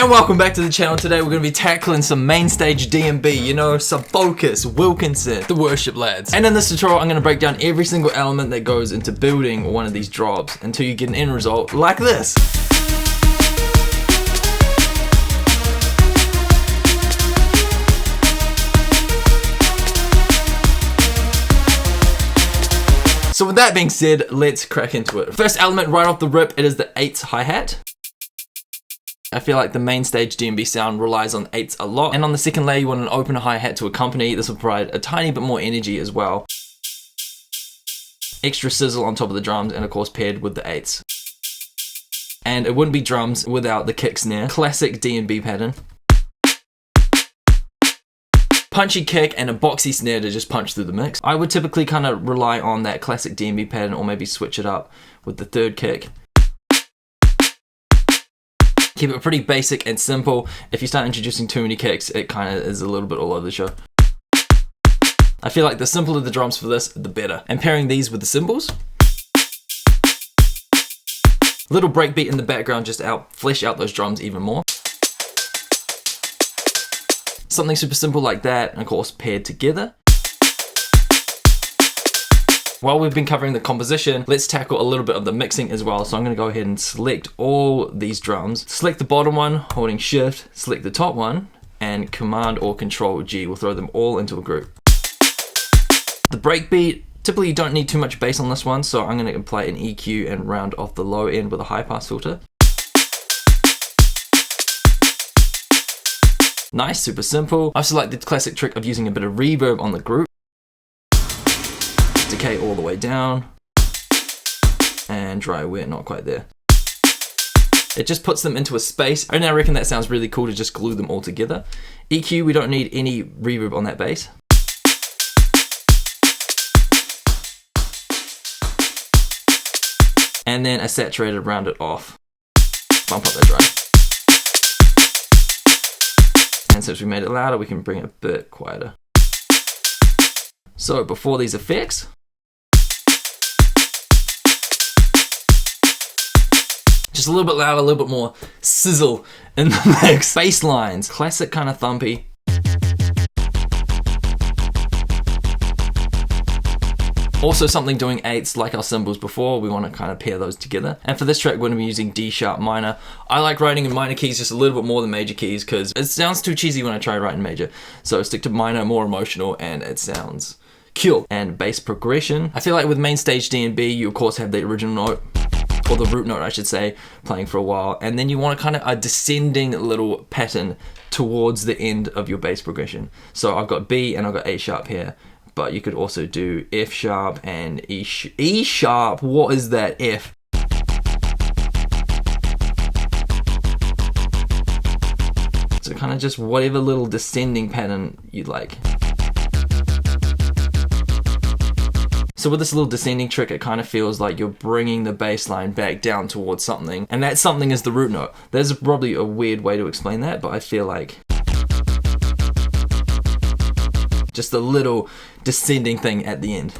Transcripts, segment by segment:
And welcome back to the channel. Today we're going to be tackling some Mainstage D&B, you know, some Focus, Wilkinson, the Worship lads. And in this tutorial I'm going to break down every single element that goes into building one of these drops until you get an end result like this. So with that being said, let's crack into it. First element right off the rip, it is the 8s hi-hat. I feel like the Mainstage D&B sound relies on 8s a lot, and on the second layer you want an open hi-hat to accompany. This will provide a tiny bit more energy as well. Extra sizzle on top of the drums, and of course paired with the 8s. And it wouldn't be drums without the kick snare. Classic D&B pattern. Punchy kick and a boxy snare to just punch through the mix. I would typically kind of rely on that classic D&B pattern, or maybe switch it up with the third kick. Keep it pretty basic and simple. If you start introducing too many kicks, it kind of is a little bit all over the show. I feel like the simpler the drums for this, the better. And pairing these with the cymbals. Little breakbeat in the background just to flesh out those drums even more. Something super simple like that, and of course paired together. While we've been covering the composition, let's tackle a little bit of the mixing as well. So I'm going to go ahead and select all these drums. Select the bottom one, holding shift, select the top one, and command or control G will throw them all into a group. The breakbeat, typically you don't need too much bass on this one, so I'm going to apply an EQ and round off the low end with a high pass filter. Nice, super simple. I also like the classic trick of using a bit of reverb on the group. Decay all the way down, and dry wet, not quite there. It just puts them into a space, and I reckon that sounds really cool to just glue them all together. EQ, we don't need any reverb on that bass. And then a saturated, round it off. Bump up that dry. And since we made it louder, we can bring it a bit quieter. So before these effects, just a little bit louder, a little bit more sizzle in the mix. Bass lines, classic kind of thumpy. Also something doing 8s like our cymbals before, we want to kind of pair those together. And for this track we're going to be using D sharp minor. I like writing in minor keys just a little bit more than major keys because it sounds too cheesy when I try writing major. So stick to minor, more emotional, and it sounds cool. And bass progression. I feel like with Mainstage D&B you of course have the original note, or the root note I should say, playing for a while, and then you want a kind of a descending little pattern towards the end of your bass progression. So I've got B and I've got A sharp here. But you could also do F sharp and E sharp. What is that F? So kind of just whatever little descending pattern you'd like. So with this little descending trick, it kind of feels like you're bringing the bass line back down towards something, and that something is the root note. There's probably a weird way to explain that, but I feel like just a little descending thing at the end,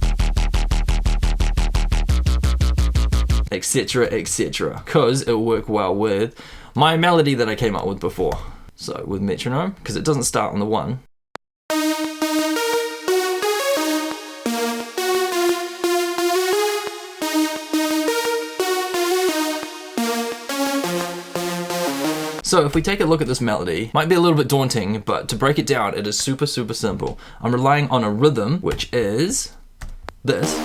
etc, etc, because it'll work well with my melody that I came up with before. So with metronome, because it doesn't start on the 1. So if we take a look at this melody, might be a little bit daunting, but to break it down, it is super, super simple. I'm relying on a rhythm, which is this.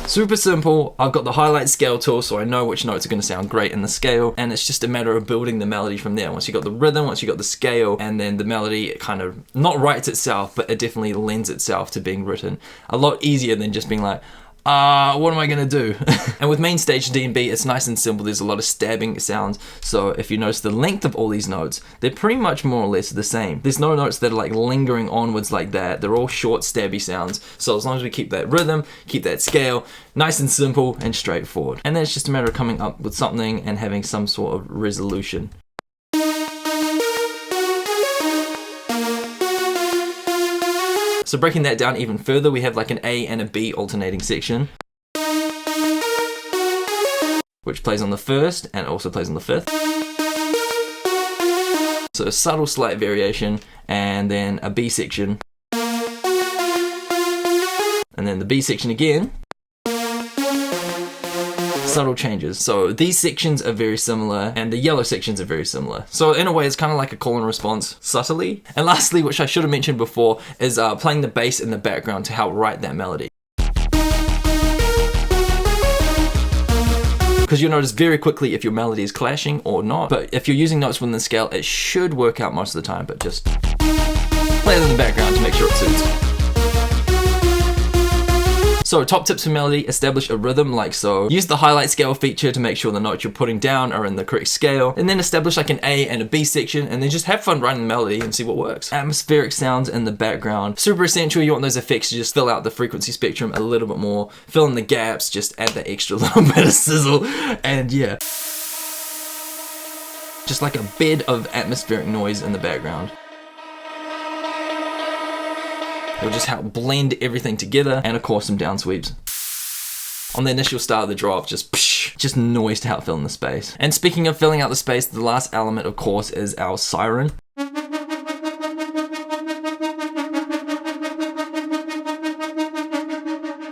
Super simple. I've got the highlight scale tool, so I know which notes are going to sound great in the scale, and it's just a matter of building the melody from there. Once you got the rhythm, once you got the scale, and then the melody, it kind of not writes itself, but it definitely lends itself to being written. A lot easier than just being like, what am I gonna do? And with Mainstage D&B, it's nice and simple. There's a lot of stabbing sounds. So if you notice the length of all these notes, they're pretty much more or less the same. There's no notes that are like lingering onwards like that. They're all short, stabby sounds. So as long as we keep that rhythm, keep that scale, nice and simple and straightforward. And then it's just a matter of coming up with something and having some sort of resolution. So breaking that down even further, we have like an A and a B alternating section, which plays on the first and also plays on the fifth. So a subtle slight variation, and then a B section, and then the B section again. Subtle changes. So these sections are very similar, and the yellow sections are very similar. So in a way, it's kind of like a call and response subtly. And lastly, which I should have mentioned before, is playing the bass in the background to help write that melody. Because you'll notice very quickly if your melody is clashing or not. But if you're using notes within the scale, it should work out most of the time, but just play it in the background to make sure it suits. So top tips for melody: establish a rhythm like so. Use the highlight scale feature to make sure the notes you're putting down are in the correct scale. And then establish like an A and a B section, and then just have fun writing the melody and see what works. Atmospheric sounds in the background. Super essential. You want those effects to just fill out the frequency spectrum a little bit more. Fill in the gaps, just add that extra little bit of sizzle. And yeah. Just like a bed of atmospheric noise in the background. It'll just help blend everything together, and of course some down sweeps. On the initial start of the drop, just noise to help fill in the space. And speaking of filling out the space, the last element of course is our siren.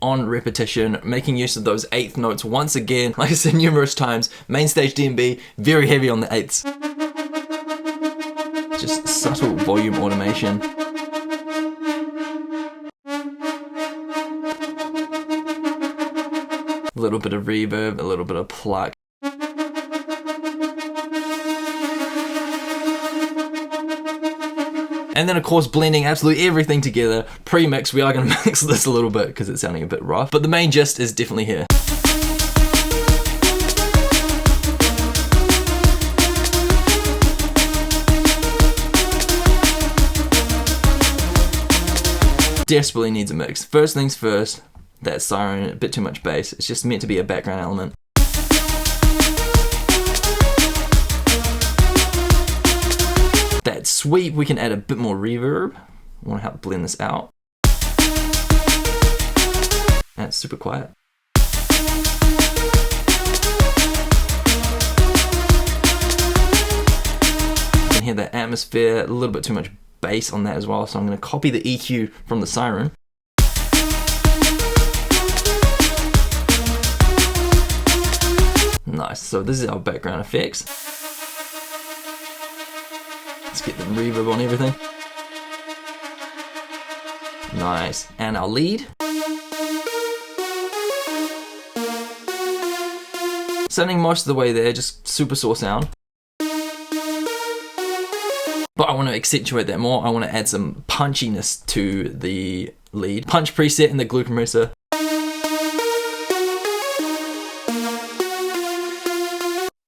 On repetition, making use of those eighth notes once again. Like I said numerous times, Mainstage D&B, very heavy on the eighths. Just subtle volume automation. A little bit of reverb, a little bit of pluck. And then of course blending absolutely everything together. Pre-mix, we are going to mix this a little bit because it's sounding a bit rough. But the main gist is definitely here. Desperately needs a mix. First things first. That siren, a bit too much bass. It's just meant to be a background element. That sweep, we can add a bit more reverb. I want to help blend this out. And it's super quiet. You can hear that atmosphere, a little bit too much bass on that as well. So I'm going to copy the EQ from the siren. Nice, so this is our background effects. Let's get the reverb on everything. Nice, and our lead. Sounding most of the way there, just super saw sound. But I want to accentuate that more. I want to add some punchiness to the lead. Punch preset in the glue compressor.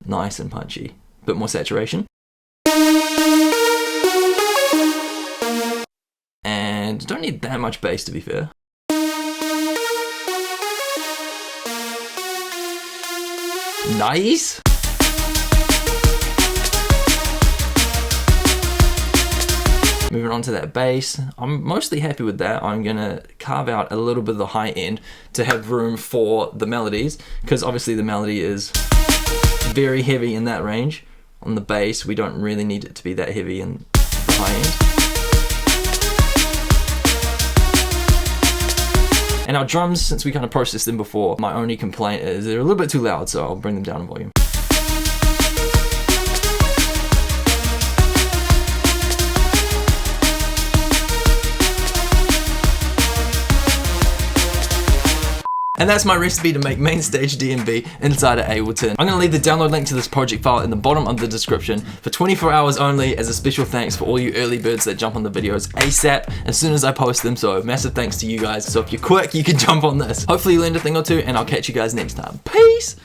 Nice and punchy. Bit more saturation. And don't need that much bass to be fair. Nice. Moving on to that bass, I'm mostly happy with that. I'm gonna carve out a little bit of the high end to have room for the melodies, because obviously the melody is very heavy in that range. On the bass, we don't really need it to be that heavy in the high end. And our drums, since we kind of processed them before, my only complaint is they're a little bit too loud, so I'll bring them down in volume. And that's my recipe to make Mainstage D&B inside of Ableton. I'm going to leave the download link to this project file in the bottom of the description for 24 hours only as a special thanks for all you early birds that jump on the videos ASAP as soon as I post them. So massive thanks to you guys. So if you're quick, you can jump on this. Hopefully you learned a thing or two, and I'll catch you guys next time. Peace!